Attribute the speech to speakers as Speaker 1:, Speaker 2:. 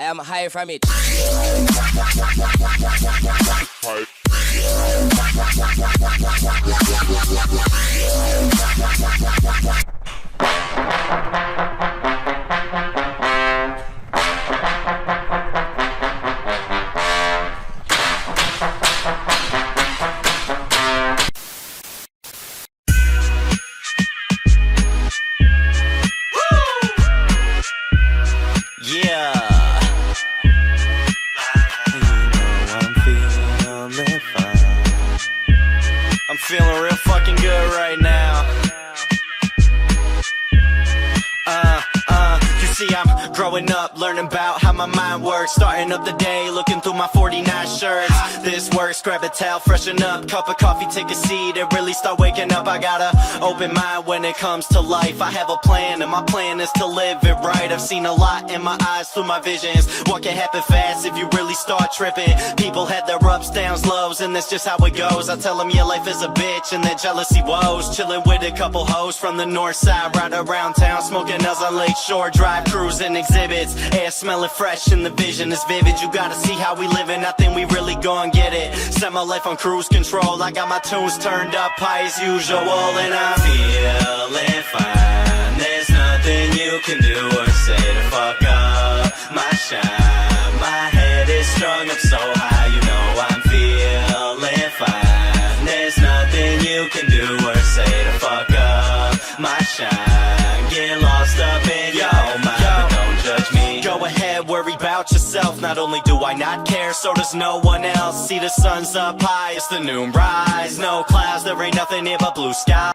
Speaker 1: I am high from it.
Speaker 2: Yeah, you know I'm feeling fine. I'm feeling real fucking good right now. You see, I'm growing up, learning about how my mind works. Starting up the day, looking through my 49 shirts. This works, grab a towel, freshen up, cup of coffee, take a seat, and really start waking up. I got a open mind when it comes to life. I have a plan, and my plan is to live it right. I've seen a lot in my eyes through my visions. What can happen fast if you really start tripping? People had their ups, downs, lows, and that's just how it goes. I tell them your life is a bitch, and that jealousy woes. Chilling with a couple hoes from the north side, right around town, smoking us on Lake Shore Drive, cruising exhibits, air smelling fresh and the vision is vivid. You gotta see how we living, I think we really gon' get it. Set my life on cruise control, I got my tunes turned up high as usual, and I'm feeling fine. There's nothing you can do or say to fuck up my shine. My head is strung up so high, you know I'm feeling fine. There's nothing you can do or say to fuck up my shine. Get lost up in your own mind, but don't judge me. Go ahead, worry about yourself. Not only do I not care, so does no one else. See the sun's up high, it's the noon rise. No clouds, there ain't nothing here but blue sky.